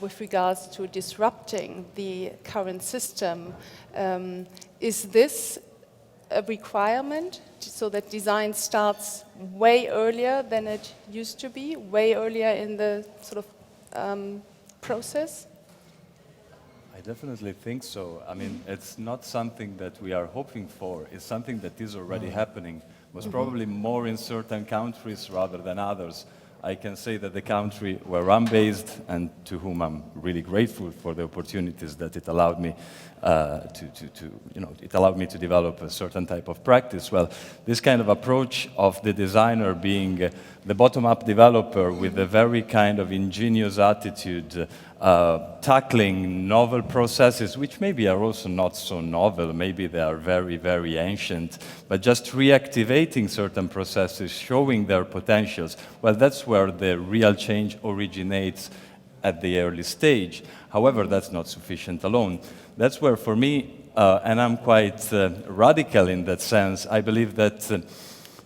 with regards to disrupting the current system, is this a requirement so that design starts way earlier than it used to be, way earlier in the sort of process? I definitely think so. I mean, it's not something that we are hoping for. It's something that is already happening. Most probably more in certain countries rather than others. I can say that the country where I'm based, and to whom I'm really grateful for the opportunities that it allowed me it allowed me to develop a certain type of practice. Well, this kind of approach of the designer being the bottom-up developer with a very kind of ingenious attitude, tackling novel processes, which maybe are also not so novel, maybe they are very, very ancient, but just reactivating certain processes, showing their potentials. Well, that's where the real change originates at the early stage. However, that's not sufficient alone. That's where, for me, and I'm quite radical in that sense, I believe that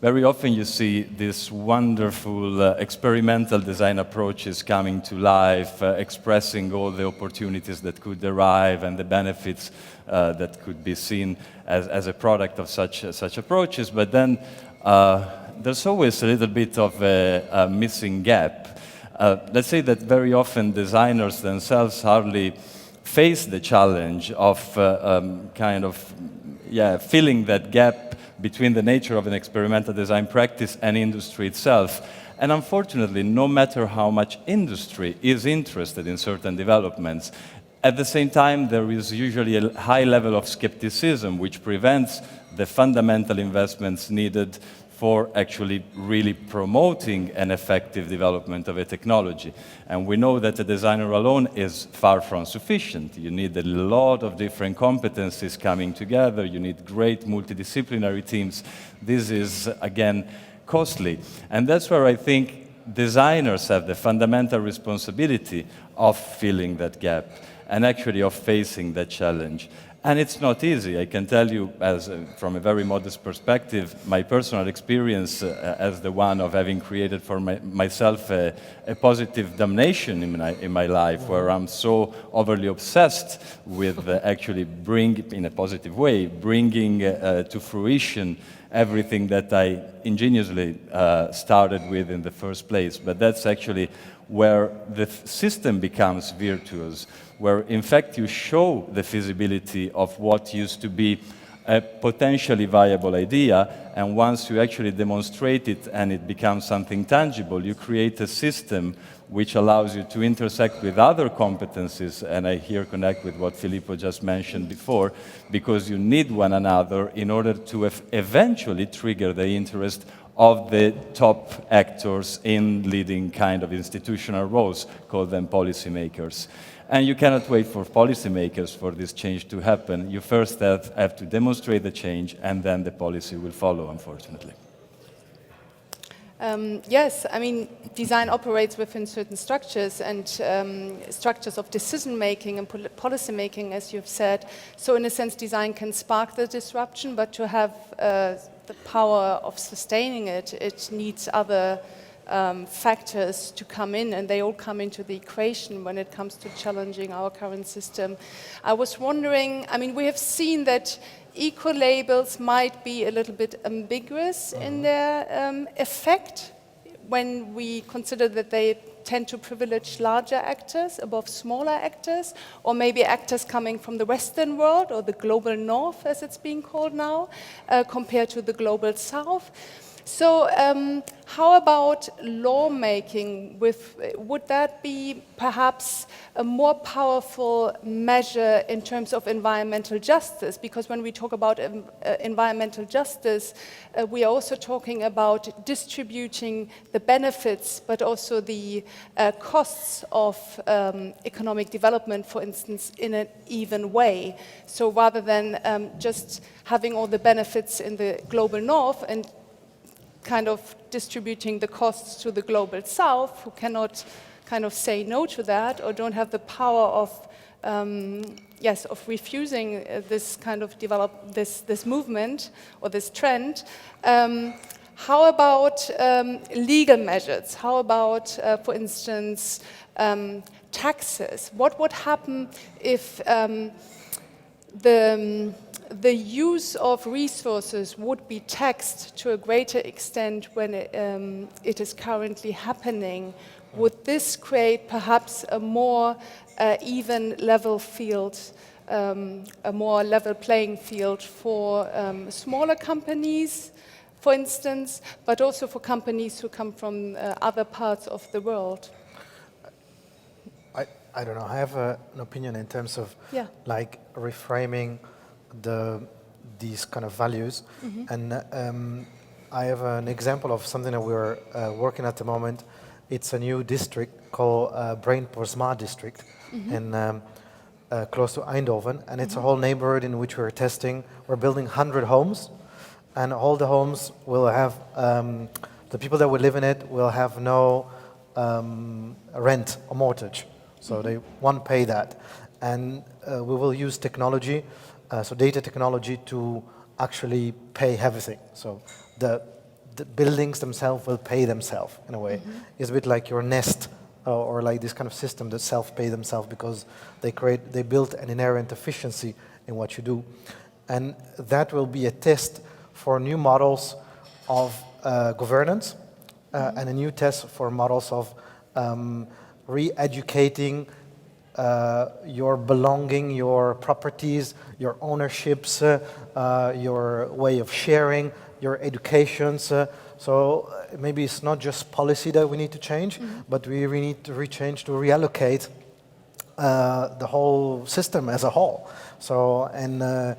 very often you see these wonderful experimental design approaches coming to life, expressing all the opportunities that could derive and the benefits that could be seen as a product of such approaches. But then there's always a little bit of a missing gap. Let's say that very often designers themselves hardly face the challenge of filling that gap between the nature of an experimental design practice and industry itself. And unfortunately, no matter how much industry is interested in certain developments, at the same time, there is usually a high level of skepticism which prevents the fundamental investments needed for actually really promoting an effective development of a technology. And we know that a designer alone is far from sufficient. You need a lot of different competencies coming together. You need great multidisciplinary teams. This is, again, costly. And that's where I think designers have the fundamental responsibility of filling that gap and actually of facing that challenge. And it's not easy. I can tell you, from a very modest perspective, my personal experience as the one of having created for myself a positive damnation in my life, where I'm so overly obsessed with actually in a positive way, bringing to fruition everything that I ingeniously started with in the first place. But that's actually where the system becomes virtuous, where in fact you show the feasibility of what used to be a potentially viable idea, and once you actually demonstrate it and it becomes something tangible, you create a system which allows you to intersect with other competencies, and I here connect with what Filippo just mentioned before, because you need one another in order to eventually trigger the interest of the top actors in leading kind of institutional roles, call them policymakers. And you cannot wait for policymakers for this change to happen. You first have to demonstrate the change, and then the policy will follow, unfortunately. Yes, I mean, design operates within certain structures and structures of decision-making and policy-making, as you've said. So in a sense, design can spark the disruption, but to have the power of sustaining it, it needs other factors to come in, and they all come into the equation when it comes to challenging our current system. I was wondering, I mean, we have seen that eco-labels might be a little bit ambiguous in their effect when we consider that they tend to privilege larger actors above smaller actors, or maybe actors coming from the Western world or the global North, as it's being called now, compared to the global South. So how about lawmaking? Would that be perhaps a more powerful measure in terms of environmental justice? Because when we talk about environmental justice, we are also talking about distributing the benefits, but also the costs of economic development, for instance, in an even way. So rather than just having all the benefits in the global North and kind of distributing the costs to the global South, who cannot kind of say no to that or don't have the power of, of refusing this kind of this movement or this trend. How about legal measures? How about, for instance, taxes? What would happen if the use of resources would be taxed to a greater extent when it is currently happening? Would this create perhaps a more even level field, a more level playing field for smaller companies, for instance, but also for companies who come from other parts of the world? I don't know. I have an opinion in terms of like reframing these kind of values, and I have an example of something that we're working at the moment. It's a new district called Brain-Posma district, in close to Eindhoven, and it's a whole neighborhood in which we're testing. We're building 100 homes, and all the homes will have the people that will live in it will have no rent or mortgage, so they won't pay that, and we will use technology. So data technology to actually pay everything. So the buildings themselves will pay themselves in a way. It's a bit like your Nest or like this kind of system that self-pay themselves because they build an inherent efficiency in what you do. And that will be a test for new models of governance and a new test for models of re-educating your belonging, your properties, your ownerships, your way of sharing, your educations. So maybe it's not just policy that we need to change, but we really need to reallocate the whole system as a whole. So, and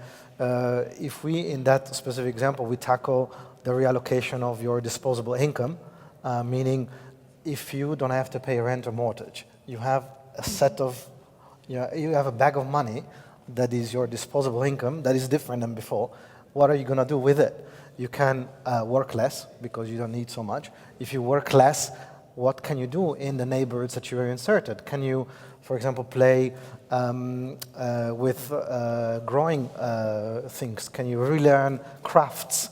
if we, in that specific example, we tackle the reallocation of your disposable income, meaning if you don't have to pay rent or mortgage, you have a set of, you have a bag of money that is your disposable income that is different than before. What are you going to do with it? You can work less because you don't need so much. If you work less, what can you do in the neighborhoods that you are inserted? Can you, for example, play with growing things? Can you relearn crafts?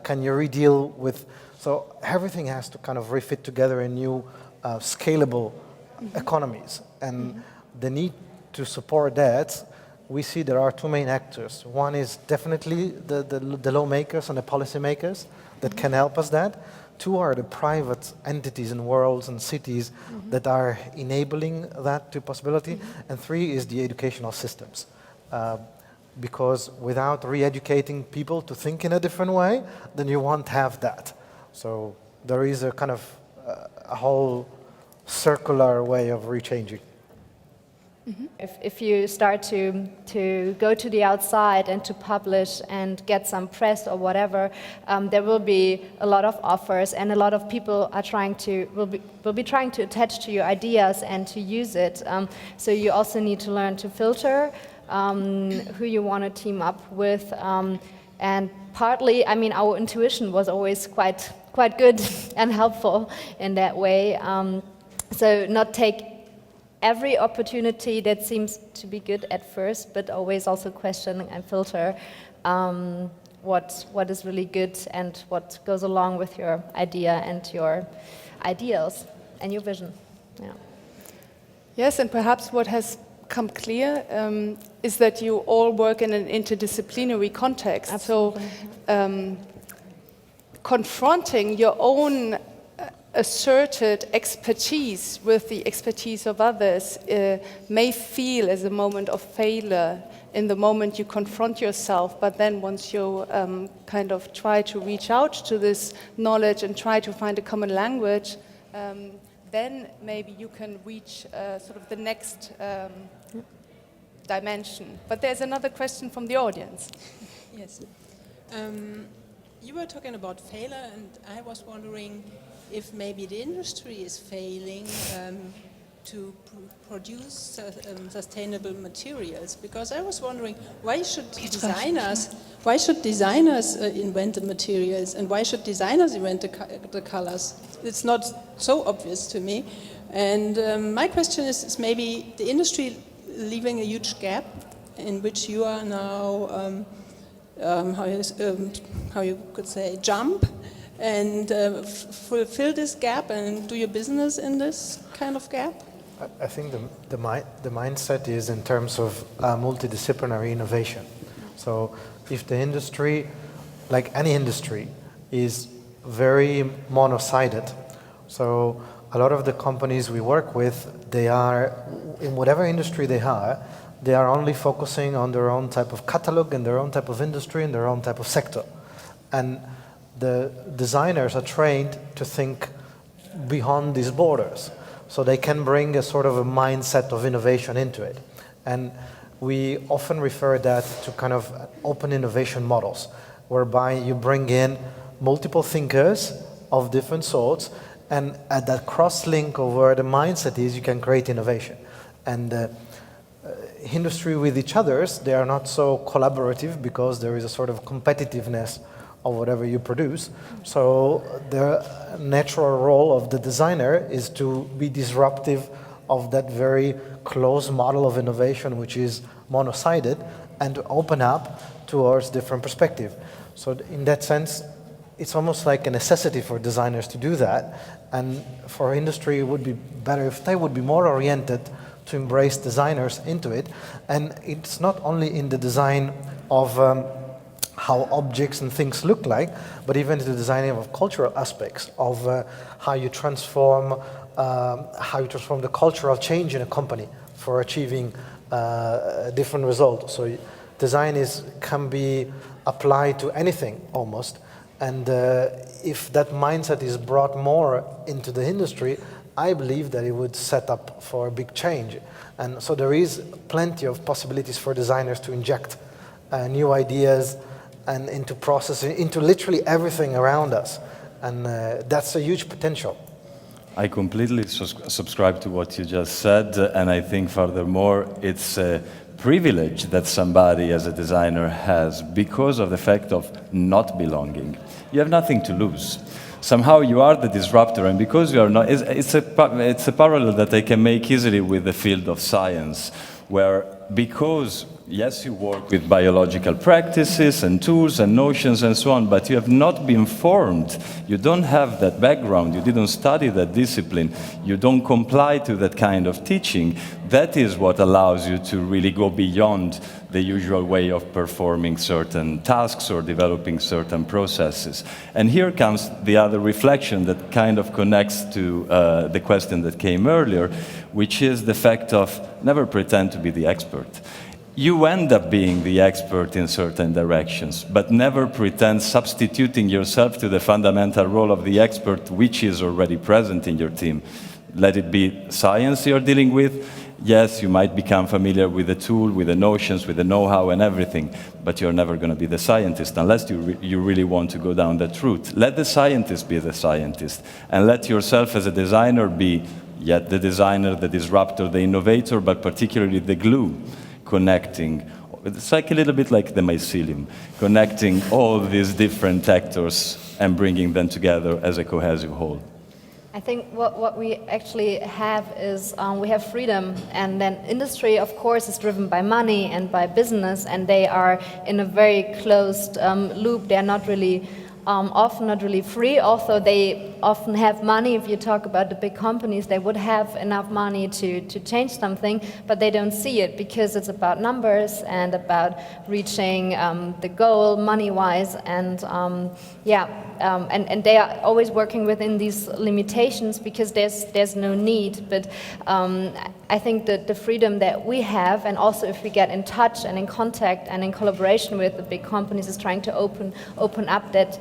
Can you re-deal with... So everything has to kind of refit together in new scalable economies. And the need to support that, we see there are two main actors. One is definitely the lawmakers and the policymakers that can help us that. Two are the private entities and worlds and cities that are enabling that to possibility. And three is the educational systems. Because without re-educating people to think in a different way, then you won't have that. So there is a kind of a whole circular way of rechanging. If you start to go to the outside and to publish and get some press or whatever, there will be a lot of offers, and a lot of people are will be trying to attach to your ideas and to use it. So you also need to learn to filter who you want to team up with, and partly, I mean, our intuition was always quite good and helpful in that way. So not take every opportunity that seems to be good at first, but always also question and filter what is really good and what goes along with your idea and your ideals and your vision. Yeah. Yes, and perhaps what has come clear is that you all work in an interdisciplinary context. Absolutely. So confronting your own asserted expertise with the expertise of others may feel as a moment of failure in the moment you confront yourself, but then once you kind of try to reach out to this knowledge and try to find a common language, then maybe you can reach sort of the next dimension. But there's another question from the audience. Yes. You were talking about failure, and I was wondering if maybe the industry is failing to produce sustainable materials, because I was wondering why should designers invent the materials, and why should designers invent the colors? It's not so obvious to me. And my question is maybe the industry leaving a huge gap in which you are now how you could say jump and fulfill this gap and do your business in this kind of gap? I think the mindset is in terms of multidisciplinary innovation. So if the industry, like any industry, is very mono-sided, so a lot of the companies we work with, they are, in whatever industry they are only focusing on their own type of catalog and their own type of industry and their own type of sector. And the designers are trained to think beyond these borders, so they can bring a sort of a mindset of innovation into it. And we often refer that to kind of open innovation models, whereby you bring in multiple thinkers of different sorts, and at that cross-link of where the mindset is, you can create innovation. And industry with each others, they are not so collaborative because there is a sort of competitiveness of whatever you produce. So the natural role of the designer is to be disruptive of that very close model of innovation, which is mono-sided, and to open up towards different perspective. So in that sense, it's almost like a necessity for designers to do that. And for industry, it would be better if they would be more oriented to embrace designers into it. And it's not only in the design of how objects and things look like, but even the designing of cultural aspects of how you transform the cultural change in a company for achieving a different result. So design can be applied to anything almost. And if that mindset is brought more into the industry, I believe that it would set up for a big change. And so there is plenty of possibilities for designers to inject new ideas and into processing, into literally everything around us. And that's a huge potential. I completely subscribe to what you just said, and I think furthermore, it's privilege that somebody as a designer has because of the fact of not belonging. You have nothing to lose. Somehow you are the disruptor, and because you are not, it's a parallel that I can make easily with the field of science, where because, yes, you work with biological practices and tools and notions and so on, but you have not been formed. You don't have that background. You didn't study that discipline. You don't comply to that kind of teaching. That is what allows you to really go beyond the usual way of performing certain tasks or developing certain processes. And here comes the other reflection that kind of connects to the question that came earlier, which is the fact of never pretend to be the expert. You end up being the expert in certain directions, but never pretend substituting yourself to the fundamental role of the expert which is already present in your team. Let it be science you're dealing with. Yes, you might become familiar with the tool, with the notions, with the know-how and everything, but you're never going to be the scientist unless you really want to go down that route. Let the scientist be the scientist, and let yourself as a designer be yet the designer, the disruptor, the innovator, but particularly the glue, connecting. It's like a little bit like the mycelium, connecting all these different actors and bringing them together as a cohesive whole. I think what we actually have is we have freedom, and then industry, of course, is driven by money and by business, and they are in a very closed loop. They are not really often not really free, although they often have money. If you talk about the big companies, they would have enough money to change something, but they don't see it because it's about numbers and about reaching the goal money-wise, and and they are always working within these limitations because there's no need. But I think that the freedom that we have, and also if we get in touch and in contact and in collaboration with the big companies, is trying to open up that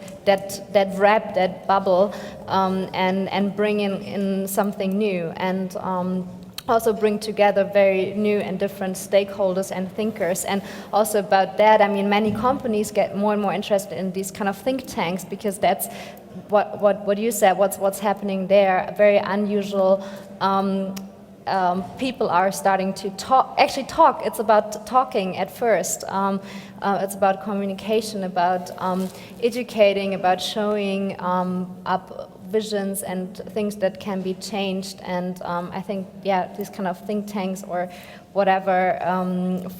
wrap, that bubble, and bring in something new, and also bring together very new and different stakeholders and thinkers. And also about that, I mean, many companies get more and more interested in these kind of think tanks, because that's what you said, what's happening there, very unusual. People are starting to talk. It's about talking at first. It's about communication, about educating, about showing up visions and things that can be changed. And I think, these kind of think tanks or whatever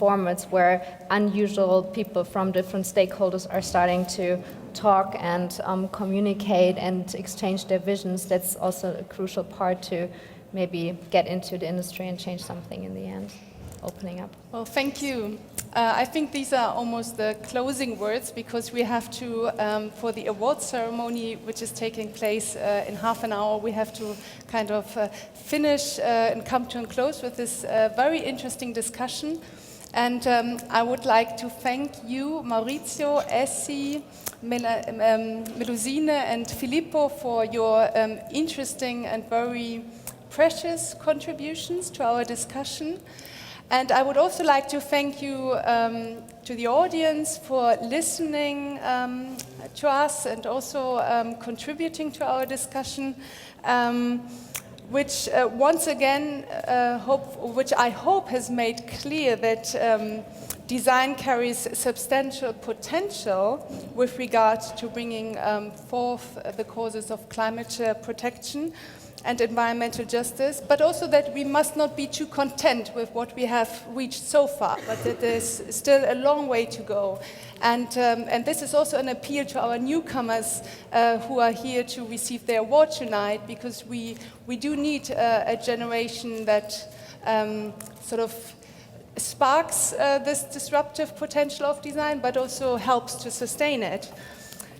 formats where unusual people from different stakeholders are starting to talk and communicate and exchange their visions. That's also a crucial part to maybe get into the industry and change something in the end, opening up. Well, thank you. I think these are almost the closing words, because we have to, for the award ceremony, which is taking place in half an hour, we have to kind of finish and come to a close with this very interesting discussion. And I would like to thank you, Maurizio, Essi, Melusine, and Filippo, for your interesting and very precious contributions to our discussion. And I would also like to thank you to the audience for listening to us and also contributing to our discussion, which once again, which I hope has made clear that design carries substantial potential with regard to bringing forth the causes of climate protection and environmental justice, but also that we must not be too content with what we have reached so far, but that there's still a long way to go. And this is also an appeal to our newcomers who are here to receive their award tonight, because we do need a generation that sort of sparks this disruptive potential of design, but also helps to sustain it.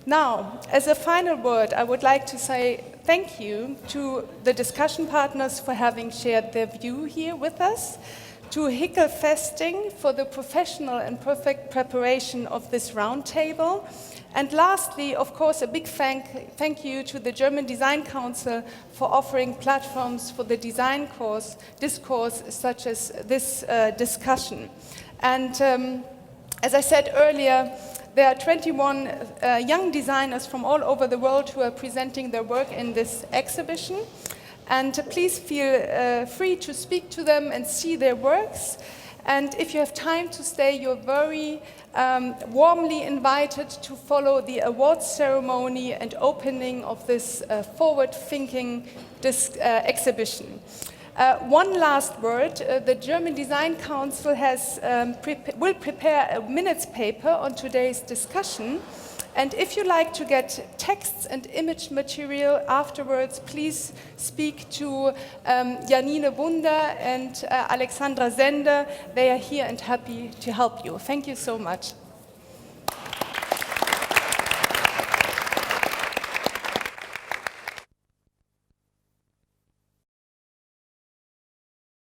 Now, as a final word, I would like to say thank you to the discussion partners for having shared their view here with us, to Hickel Festing for the professional and perfect preparation of this roundtable, and lastly, of course, a big thank you to the German Design Council for offering platforms for the design discourse such as this discussion. And as I said earlier, there are 21 young designers from all over the world who are presenting their work in this exhibition. And please feel free to speak to them and see their works. And if you have time to stay, you're very warmly invited to follow the awards ceremony and opening of this forward-thinking exhibition. One last word, the German Design Council will prepare a minutes paper on today's discussion. And if you like to get texts and image material afterwards, please speak to Janine Wunder and Alexandra Sender. They are here and happy to help you. Thank you so much.